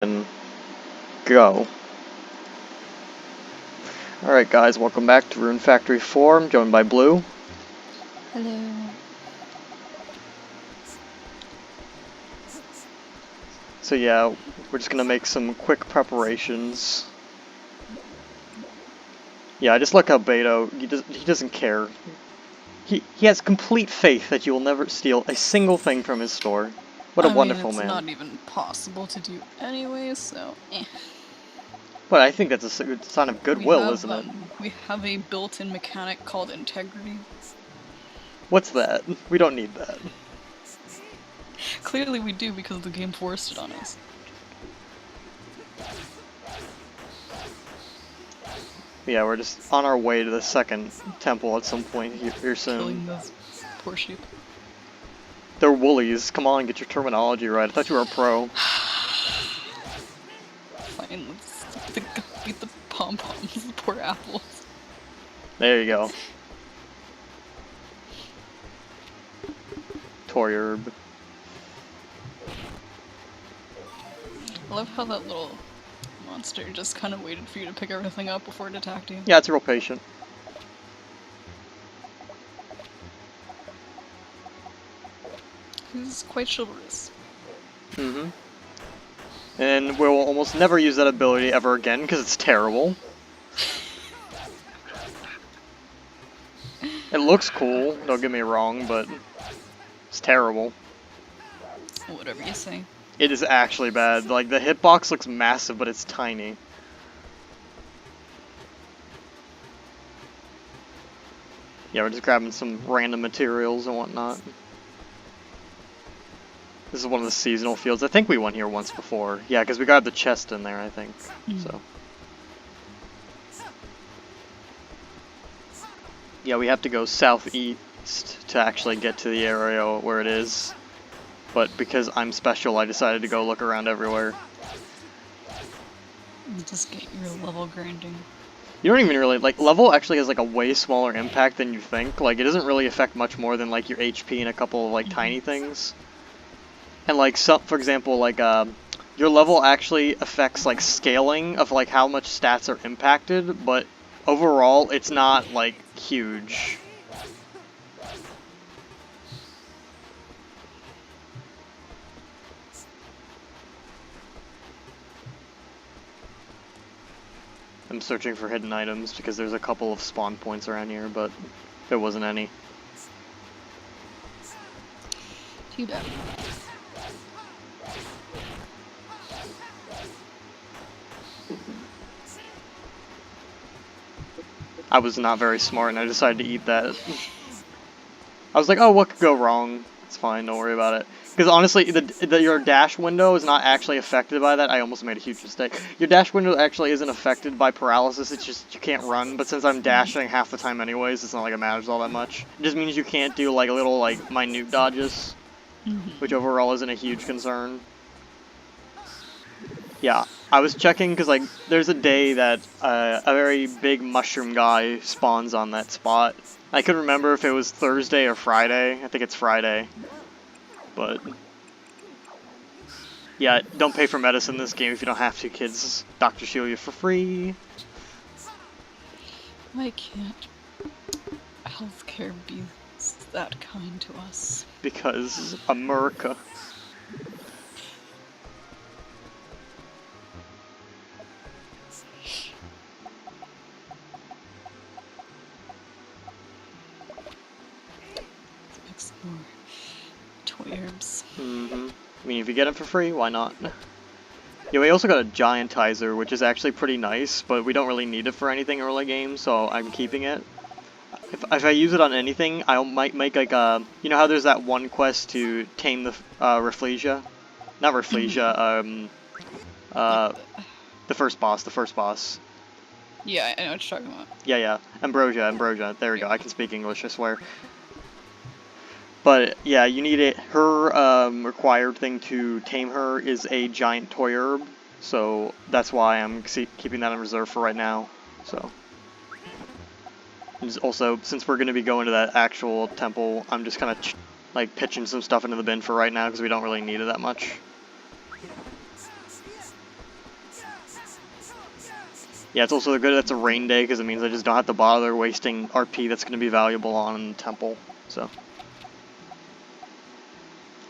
and go. Alright guys, welcome back to Rune Factory 4. I'm joined by Blue. Hello. So yeah, we're just gonna make some quick preparations. Yeah, I just look how Beto, he doesn't care. He has complete faith that you will never steal a single thing from his store. What a wonderful man. It's not even possible to do anyway, so eh. But I think that's a good sign of goodwill, isn't it? We have a built-in mechanic called integrity. What's that? We don't need that. Clearly we do because the game forced it on us. Yeah, we're just on our way to the second temple at some point here soon. Killing those poor sheep. They're woolies. Come on, get your terminology right. I thought you were a pro. Fine, let's beat the pom-poms, the poor apples. There you go. Toyerb. I love how that little monster just kind of waited for you to pick everything up before it attacked you. Yeah, it's real patient. He's quite chivalrous. Mm-hmm. And we'll almost never use that ability ever again because it's terrible. It looks cool, don't get me wrong, but it's terrible. Whatever you say. It is actually bad. Like, the hitbox looks massive, but it's tiny. Yeah, we're just grabbing some random materials and whatnot. This is one of the seasonal fields. I think we went here once before. Yeah, because we got the chest in there, I think. So. Yeah, we have to go southeast to actually get to the area where it is. But because I'm special, I decided to go look around everywhere. Just get your level grinding. You don't even really, like, level actually has, like, a way smaller impact than you think. Like, it doesn't really affect much more than, like, your HP and a couple of, like, tiny things. And, like, some, for example, like, your level actually affects, like, scaling of, like, how much stats are impacted, but overall, it's not, like, huge. I'm searching for hidden items because there's a couple of spawn points around here, but there wasn't any. Too bad. I was not very smart and I decided to eat that. I was like, oh, what could go wrong? It's fine, don't worry about it. Because honestly, your dash window is not actually affected by that. I almost made a huge mistake. Your dash window actually isn't affected by paralysis, it's just you can't run. But since I'm dashing half the time anyways, it's not like it matters all that much. It just means you can't do like little like minute dodges, which overall isn't a huge concern. Yeah, I was checking because like there's a day that a very big mushroom guy spawns on that spot. I couldn't remember if it was Thursday or Friday. I think it's Friday. But yeah, don't pay for medicine in this game if you don't have to, kids. Doctors heal you for free. Why can't healthcare be that kind to us? Because America. Explore Toyherbs. I mean, if you get them for free, why not? Yeah, we also got a Giantizer, which is actually pretty nice, but we don't really need it for anything early game, so I'm keeping it. If I use it on anything, I might make like a... You know how there's that one quest to tame the Rafflesia? Not Rafflesia, the first boss. Yeah, I know what you're talking about. Yeah, Ambrosia, there we go, I can speak English, I swear. But yeah, you need it. Her required thing to tame her is a giant Toyerb, so that's why I'm keeping that in reserve for right now. So, and also since we're going to be going to that actual temple, I'm just kind of like pitching some stuff into the bin for right now because we don't really need it that much. Yeah, it's also good that's a rain day, because it means I just don't have to bother wasting RP that's going to be valuable on Temple, so.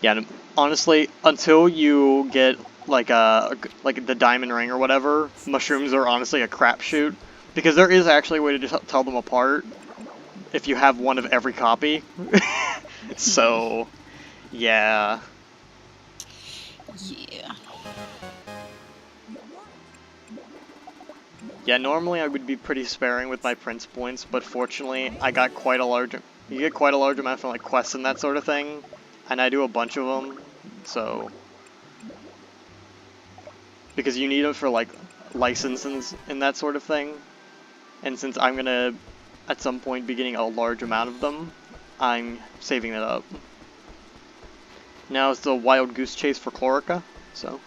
Yeah, honestly, until you get like the diamond ring or whatever, mushrooms are honestly a crapshoot, because there is actually a way to just tell them apart if you have one of every copy. So, yeah. Yeah. Yeah, normally I would be pretty sparing with my prince points, but fortunately I got quite a large, you get quite a large amount from like quests and that sort of thing, and I do a bunch of them, so, because you need them for like licenses and that sort of thing, and since I'm gonna at some point be getting a large amount of them, I'm saving it up. Now it's the wild goose chase for Chlorica, so.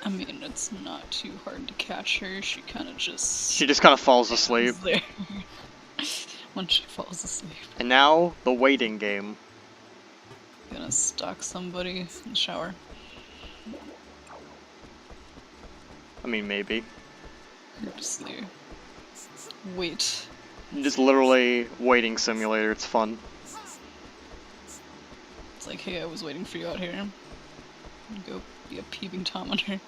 I mean, it's not too hard to catch her. She kind of She just kind of falls asleep. There. When she falls asleep. And now, the waiting game. Gonna stalk somebody in the shower. I mean, maybe. Just there. Wait. Just literally waiting simulator, it's fun. It's like, hey, I was waiting for you out here. Go be a peeping Tom on her.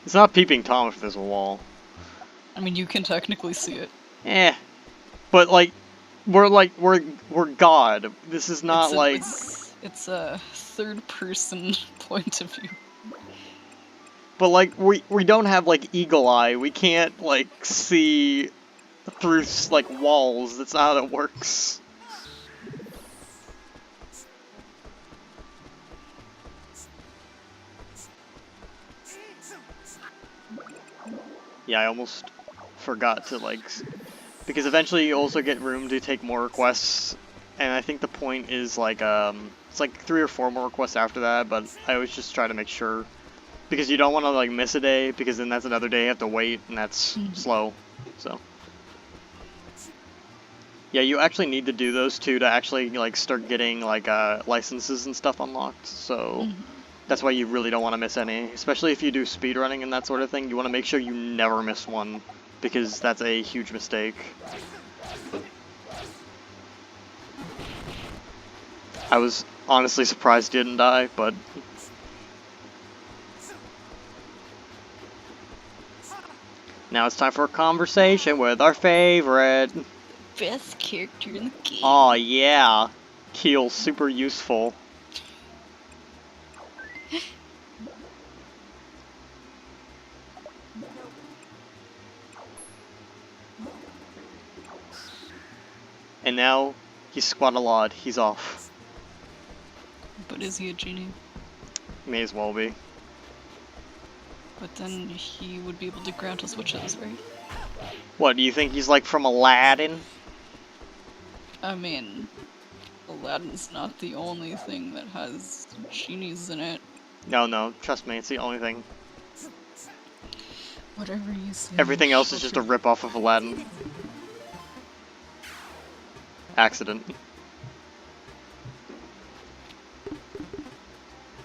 It's not peeping Tom if there's a wall. I mean, you can technically see it. Eh. But we're God. This is not It's a third-person point of view. But like we don't have like eagle eye. We can't like see through like walls. That's not how it works. Yeah, I almost forgot to like, because eventually you also get room to take more requests, and I think the point is like it's like 3 or 4 more requests after that, but I always just try to make sure, because you don't want to like miss a day, because then that's another day you have to wait, and that's slow, so. Yeah, you actually need to do those two to actually like start getting like licenses and stuff unlocked, so that's why you really don't want to miss any, especially if you do speedrunning and that sort of thing. You want to make sure you never miss one, because that's a huge mistake. I was honestly surprised he didn't die, but... Now it's time for a conversation with our favorite. Best character in the game. Aw, yeah. Keel's super useful. And now, he's squat-a-lot. He's off. But is he a genie? May as well be. But then he would be able to grant us wishes, right? What, do you think he's like from Aladdin? I mean, Aladdin's not the only thing that has genies in it. No, trust me, it's the only thing. Whatever you say. Everything else is just a rip-off of Aladdin. Accident.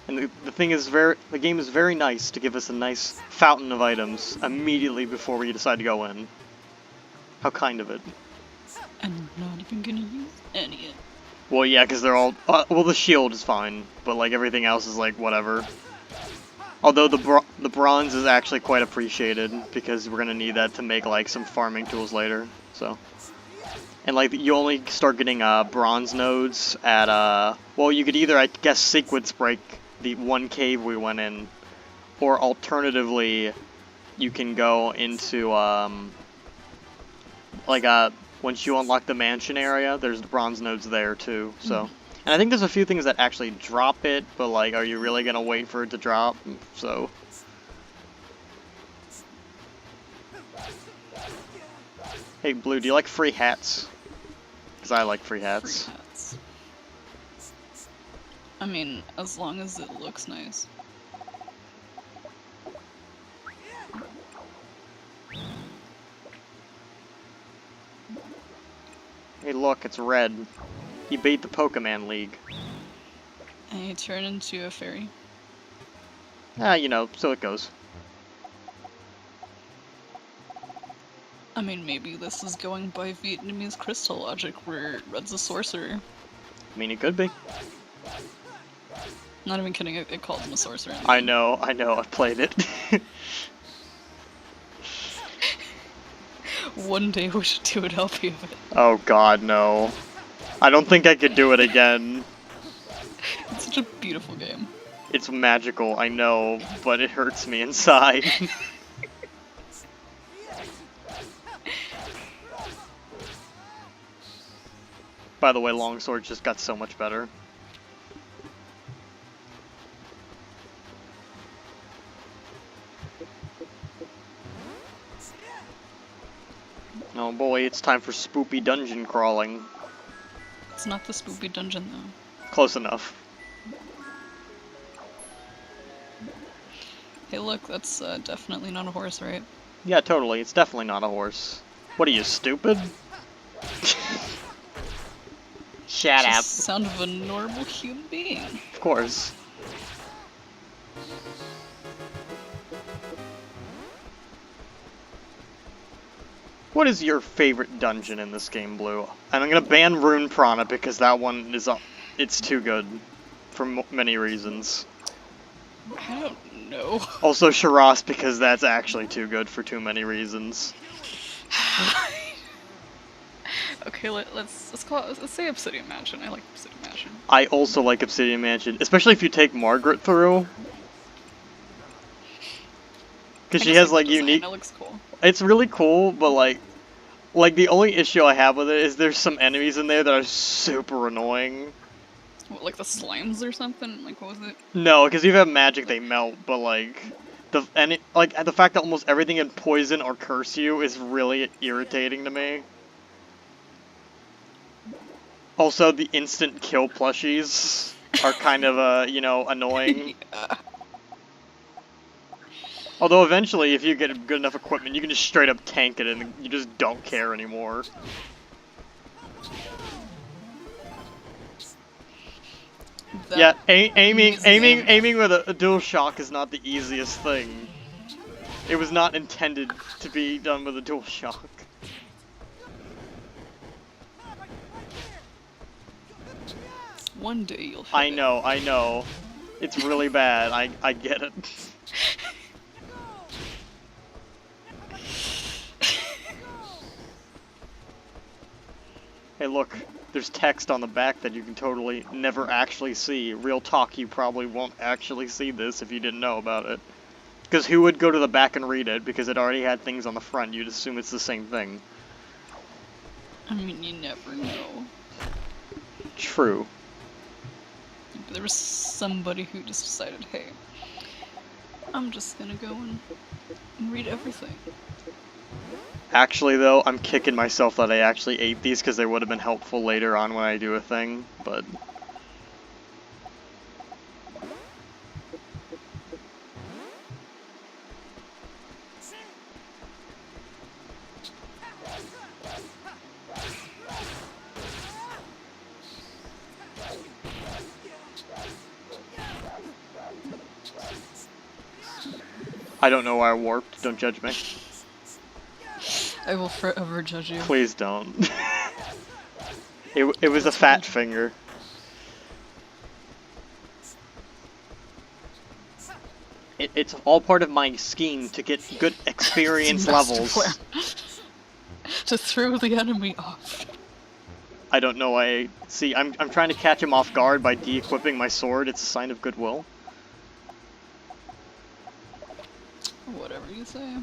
And the thing is, the game is very nice to give us a nice fountain of items immediately before we decide to go in. How kind of it. And I'm not even gonna use any of it. Well, yeah, because they're all... well, the shield is fine, but like everything else is like whatever. Although the bronze is actually quite appreciated, because we're gonna need that to make like some farming tools later, so... And like, you only start getting bronze nodes at, well, you could either, I guess, sequence break the one cave we went in, or alternatively, you can go into, once you unlock the mansion area, there's the bronze nodes there too, so. And I think there's a few things that actually drop it, but like, are you really gonna wait for it to drop? So. Hey, Blue, do you like free hats? Because I like free hats. Free hats. I mean, as long as it looks nice. Hey, look, it's red. You beat the Pokemon League. And you turn into a fairy. Ah, you know, so it goes. I mean, maybe this is going by Vietnamese crystal logic, where red's a sorcerer. I mean, it could be. Not even kidding, it calls him a sorcerer. I know, I've played it. One day we should do an LP of it. Oh god, no. I don't think I could do it again. It's such a beautiful game. It's magical, I know, but it hurts me inside. By the way, longsword just got so much better. Oh boy, it's time for spoopy dungeon crawling. It's not the spoopy dungeon, though. Close enough. Hey look, that's definitely not a horse, right? Yeah, totally. It's definitely not a horse. What are you, stupid? Shut up. Just sound of a normal human being. Of course. What is your favorite dungeon in this game, Blue? And I'm gonna ban Rune Prana because that one is it's too good for many reasons. I don't know. Also Shiraz because that's actually too good for too many reasons. Okay, let's say Obsidian Mansion. I like Obsidian Mansion. I also like Obsidian Mansion, especially if you take Margaret through. Because she has like unique. It looks cool. It's really cool, but like the only issue I have with it is there's some enemies in there that are super annoying. What, like the slimes or something? Like, what was it? No, because if you have magic, they melt. But like the fact that almost everything can poison or curse you is really irritating to me. Also, the instant kill plushies are kind of annoying. Yeah. Although eventually, if you get good enough equipment, you can just straight up tank it and you just don't care anymore. Yeah, aiming with a dual shock is not the easiest thing. It was not intended to be done with a dual shock. One day you'll hit I know. It's really bad. I get it. Hey look, there's text on the back that you can totally never actually see. Real talk, you probably won't actually see this if you didn't know about it. Because who would go to the back and read it? Because it already had things on the front, you'd assume it's the same thing. I mean, you never know. True. But there was somebody who just decided, hey, I'm just gonna go and read everything. Actually though, I'm kicking myself that I actually ate these because they would have been helpful later on when I do a thing, but... I don't know why I warped, don't judge me. I will forever judge you. Please don't. It was a fat finger. It's all part of my scheme to get good experience levels. To throw the enemy off. I don't know why. See, I'm trying to catch him off guard by de-equipping my sword. It's a sign of goodwill. Whatever you say.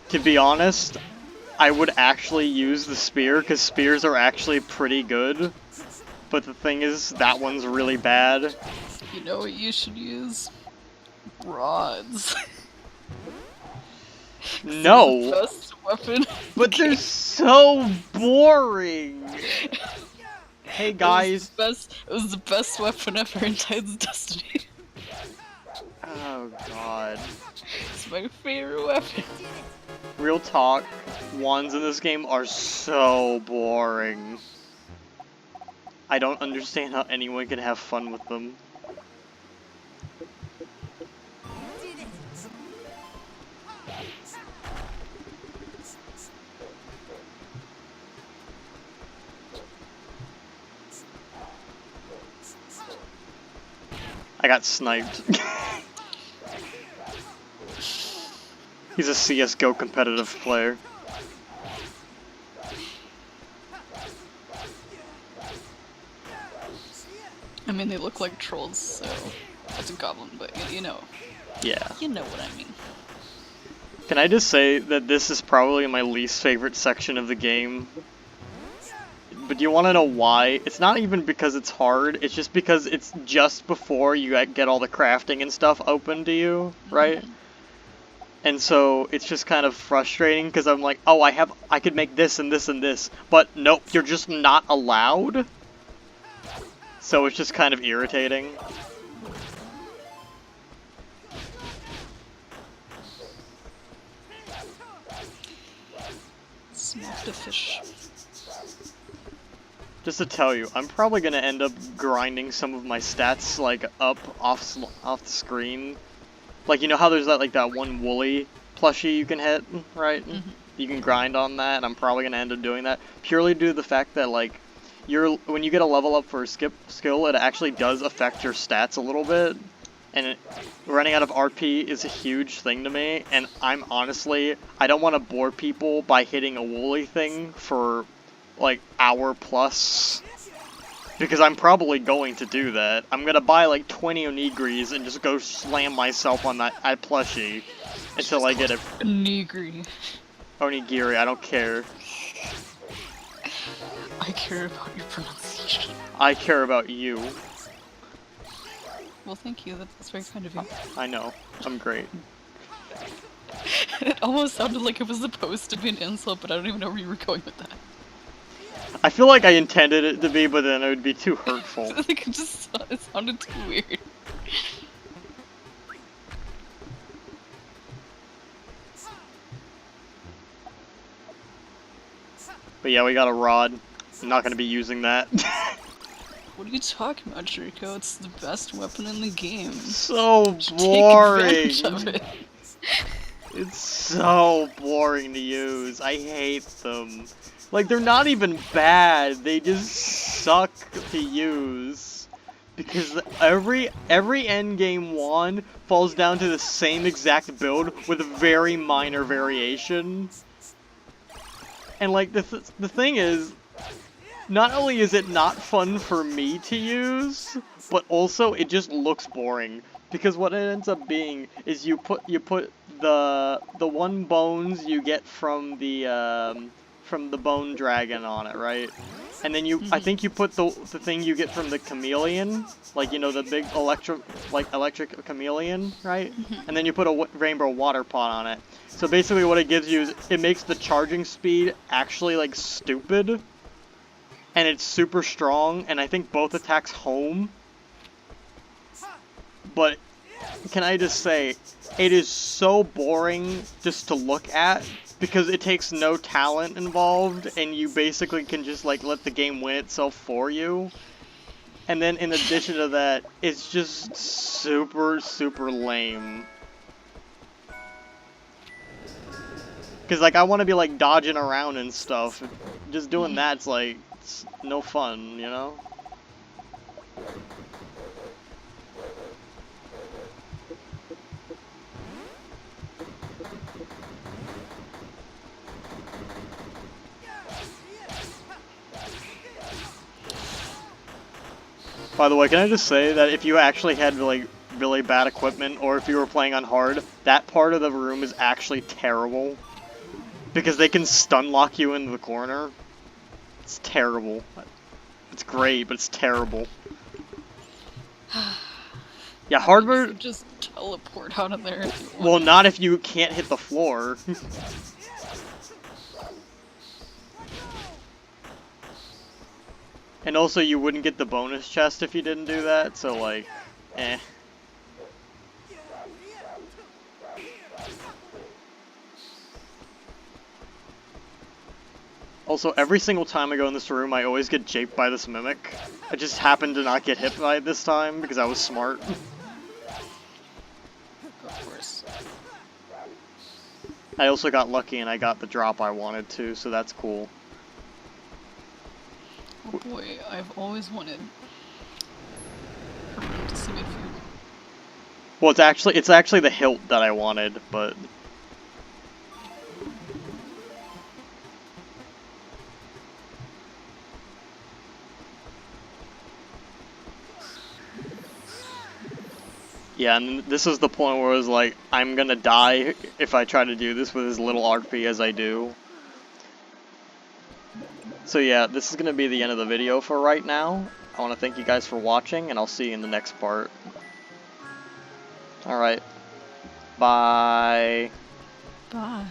To be honest, I would actually use the spear, because spears are actually pretty good. But the thing is, that one's really bad. You know what you should use? Rods. No! The best weapon. But they're so boring! Hey guys. It was the best weapon ever in Titan's Destiny. Oh god. It's my favorite weapon. Real talk, wands in this game are so boring. I don't understand how anyone can have fun with them. I got sniped. He's a CSGO competitive player. I mean, they look like trolls, so that's a goblin, but you know. Yeah. You know what I mean. Can I just say that this is probably my least favorite section of the game? But do you want to know why? It's not even because it's hard, it's just because it's just before you get all the crafting and stuff open to you, right? And so it's just kind of frustrating because I'm like, oh, I could make this and this and this, but nope, you're just not allowed. So it's just kind of irritating. Smoked a fish. Just to tell you, I'm probably gonna end up grinding some of my stats like up off the screen. Like, you know how there's that one woolly plushie you can hit, right? You can grind on that, and I'm probably gonna end up doing that purely due to the fact that like when you get a level up for a skill, it actually does affect your stats a little bit. And running out of RP is a huge thing to me, and I'm honestly, I don't want to bore people by hitting a woolly thing for like hour plus, because I'm probably going to do that. I'm gonna buy like 20 onigris and just go slam myself on that plushie until I get it. Onigiri. Onigiri, I don't care. I care about your pronunciation. I care about you. Well, thank you. That's very kind of you. I know. I'm great. It almost sounded like it was supposed to be an insult, but I don't even know where you were going with that. I feel like I intended it to be, but then it would be too hurtful. Like it sounded too weird. But yeah, we got a rod. I'm not gonna be using that. What are you talking about, Jericho? It's the best weapon in the game. So Just boring. take advantage of it. It's so boring to use. I hate them. Like, they're not even bad. They just suck to use. Because every endgame wand falls down to the same exact build with a very minor variation. And like the thing is, not only is it not fun for me to use, but also it just looks boring. Because what it ends up being is you put the one bones you get from the bone dragon on it, right? And then I think you put the thing you get from the chameleon, like, you know, the big electric chameleon, right? And then you put a rainbow water pot on it. So basically what it gives you is it makes the charging speed actually like stupid. And it's super strong, and I think both attacks home. But can I just say, it is so boring just to look at, because it takes no talent involved, and you basically can just like let the game win itself for you. And then in addition to that, it's just super, super lame. Because like I want to be like dodging around and stuff. Just doing that's like, it's no fun, you know? By the way, can I just say that if you actually had like really bad equipment, or if you were playing on hard, that part of the room is actually terrible. Because they can stun lock you into the corner. It's terrible. It's great, but it's terrible. Yeah, hard You mode. could just teleport out of there if you want. Well, not if you can't hit the floor. And also, you wouldn't get the bonus chest if you didn't do that, so like, eh. Also, every single time I go in this room, I always get japed by this mimic. I just happened to not get hit by it this time, because I was smart. Of course. I also got lucky and I got the drop I wanted to, so that's cool. Oh boy, I've always wanted a Rune to see me food. Well, it's actually the hilt that I wanted, but yeah, and this is the point where it was like, I'm gonna die if I try to do this with as little RP as I do. So yeah, this is gonna be the end of the video for right now. I want to thank you guys for watching, and I'll see you in the next part. Alright. Bye. Bye.